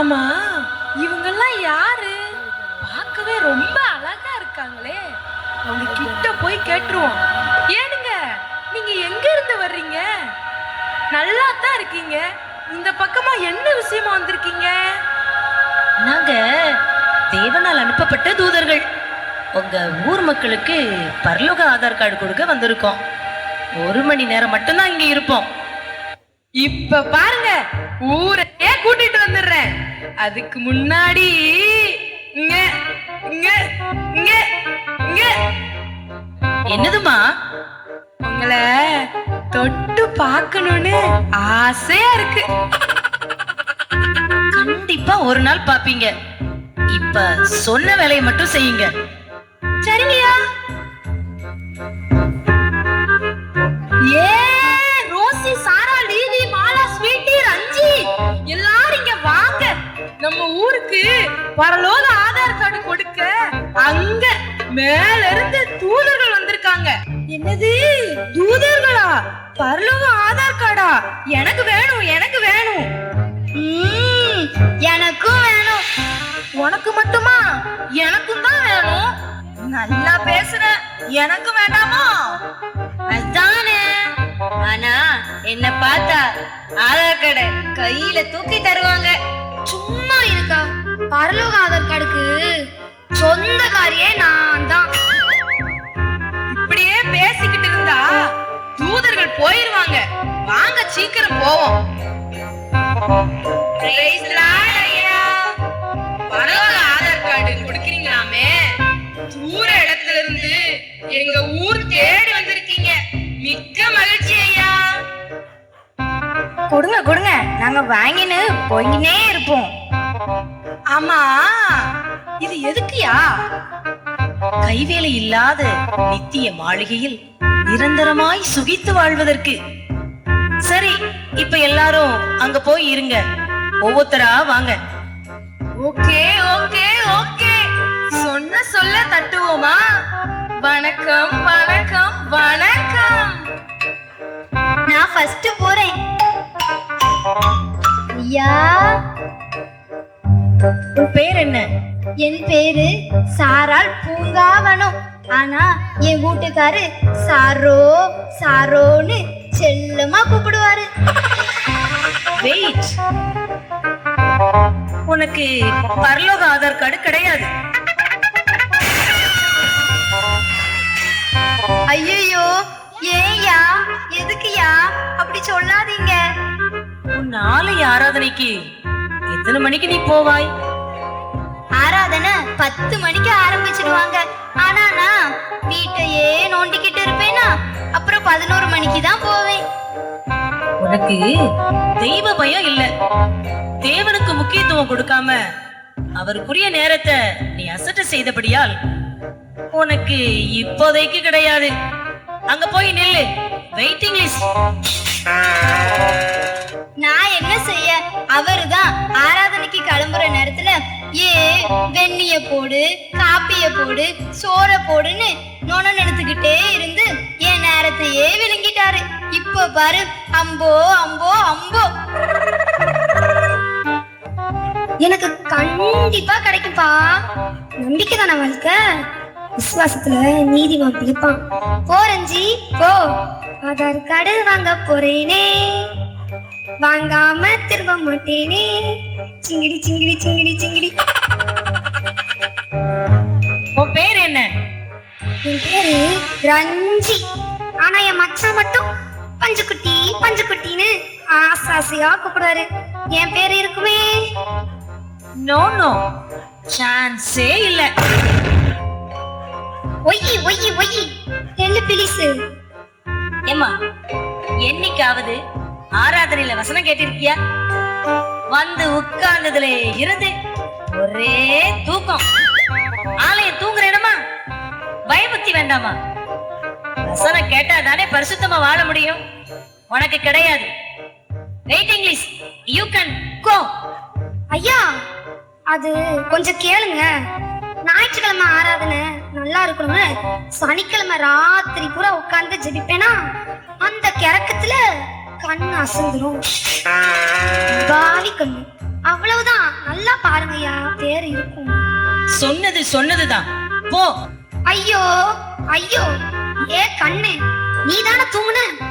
ஆமா, இவங்கெல்லாம் யாரு? பார்க்கவே ரொம்ப அழகா இருக்காங்களே. அவங்க கிட்ட போய் கேட்டுருவோம். ஏனுங்க, நீங்க எங்க இருந்து வர்றீங்க? நல்லா தான் இருக்கீங்க. இந்த பக்கமா என்ன விஷயமா வந்திருக்கீங்க? நாங்க தேவனால் அனுப்பப்பட்ட தூதர்கள். உங்க ஊர் மக்களுக்கு பரலோக ஆதார் கார்டு கொடுக்க வந்திருக்கோம். 1 மணி நேரம் மட்டும்தான் இங்க இருப்போம். இப்ப பாருங்க, ஊரையே கூட்டிட்டு வந்துடுறேன். அதுக்கு முன்னாடி இங்க இங்க இங்க இங்க என்னதுமா? உங்களை தொட்டு பார்க்கணும்னு ஆசையா இருக்கு. கண்டிப்பா ஒரு நாள் பாப்பீங்க. இப்ப சொன்ன வேலையை மட்டும் செய்யுங்க. சரிங்கயா. ஏ ரோசி, சாரா, லீவி, மாலா, ஸ்வீட்டி, ரஞ்சி எல்லாரும் இங்க வாங்க. நம்ம ஊருக்கு பரலோக ஆதார் கார்டு கொடுக்க அங்க மேல இருந்து தூதர்கள் வந்திருக்காங்க. என்னது, தூதர்களா? பரலோக ஆதார் கார்டா? எனக்கு வேணும், எனக்கு வேணும். எனக்கும் வேணும். உனக்கு மட்டுமா? எனக்கும் தான் வேணும். நல்லா பேசுற, எனக்கு வேண்டாமா? அதானே. ஆனா என்ன பார்த்தா ஆதார் கார்டை கையில தூக்கி தருவாங்க. சும்மா இருக்கா? பரலோக ஆதார் கார்டுக்கு சொந்தக்காரியே நான் தான். இப்படியே பேசிக்கிட்டு இருந்தா தூதர்கள் போயிருவாங்க. வாங்க சீக்கிரம் போவோம். Praise the Lord ஐயா. பரலோக ஆதார் கார்டு கொடுக்கறீங்களாமே. தூர இடத்துல இருந்து எங்க ஊர் தேடி வந்திருக்கீங்க. மிக்க மகிழ்ச்சி ஐயா. கொடுங்க கொடுங்க, நாங்க வாங்கின்னு போயினே இருப்போம். ஆமா, இது எதுக்குயா? கைவேலை இல்லாத நித்திய மாளிகையில் நிரந்தரமாய் சுகித்து வாழ்வதற்கு. சரி, இப்ப எல்லாரும் அங்க போய் இருங்க. ஒவ்வொருத்தரா வாங்க. ஓகே ஓகே ஓகே, சொன்ன சொல்ல தட்டுவோமா? வணக்கம் வணக்கம் வணக்கம். நான் ஃபர்ஸ்ட் போறேன். ஐயா, உன் பேர் என்ன? என் பேரு சாரால் பூங்காவனம். ஆனா என் வீட்டுக்காரு சாரோ சாரோன்னு செல்லமா கூப்பிடுவாரு. வெயிட், உனக்கு பரலோக ஆதார் கார்டு கிடையாது. ஐயோ, ஏயா, எதுக்குயா அப்படி சொல்லாதீங்க. உன் ஆலய ஆராதனைக்கு எத்தனை மணிக்கு நீ போவாய்? ஆராதனை 10 மணிக்கு ஆரம்பிச்சிடுவாங்க. ஆனா நான் வீட்டையே நோண்டிக்கிட்டு இருப்பேனா, அப்புறம் 11 மணிக்கு தான் போவேன். உனக்கு தெய்வ பயம் இல்ல. தேவனுக்கு முக்கியத்துவம் கொடுக்காம அவருக்குரிய நேரத்தை நீ அசட்டை செய்தபடியால் உனக்கு இப்போதைக்கு கிடையாது. அங்க போய் நில்லு. Waiting list. நான் என்ன செய்ய? அவருதான் ஆராதனைக்கு கிளம்புற நேரத்துல வெண்ணிய போடு, காப்பிய போடு, சோற போடுன்னு நோன நினைத்துக்கிட்டே இருந்து என் நேரத்தையே விழுங்கிட்டாரு. இப்போ பாரு, அம்போ அம்போ அம்போ. எனக்கு கண்டிப்பா கிடைக்கும்பா. நம்பிக்கை தானே வாழ்க்கை. விசுவாசத்துல நீதிமான் பிடிப்பான். போறஞ்சி போ. ஆதார் கார்டு வாங்க போறேனே, வாங்காம திரும்ப மாட்டேனே. சிங்கிடி சிங்கிடி சிங்கிடி சிங்கிடி. உன் பேர் என்ன? என் பேரு ரஞ்சி. ஆனா என் மச்சான் மட்டும் பஞ்சுக்குட்டி பஞ்சுக்குட்டின்னு ஆசாசியா கூப்பிடுவாரு. என் பேரு இருக்குமே? நோ நோ, சான்ஸே இல்ல. ஒய்யி ஒய்யி ஒய்யி, என்ன பிலிசு? ஏமா, என்னைக்காவது ஆராதனையில வசனம் கேட்டிருக்கியா? வந்து உட்கார்ந்ததுல இருந்து ஒரே தூக்கம். ஆலயம் தூங்குற இடமா? பயபக்தி வேண்டாமா? வசனம் கேட்டா தானே பரிசுத்தமா வாழ முடியும். உனக்கு கிடையாது. Waiting list. You can go. ஐயா, அது கொஞ்சம் கேளுங்க. ஞாயிற்றுக்கிழமை ஆராதனை நல்லா இருக்கணும்னு சனிக்கிழமை ராத்திரி பூரா உட்கார்ந்து ஜெபிப்பேனா, அந்த கிறக்கத்துல கண் அசந்துரும். பாவி கண்ணு. அவ்வளவுதான். நல்லா பாருங்கய்யா, பேர் இருக்கும். சொன்னதுதான். போ. ஐயோ ஐயோ, ஏ கண்ணு, நீ தானே தூங்குன?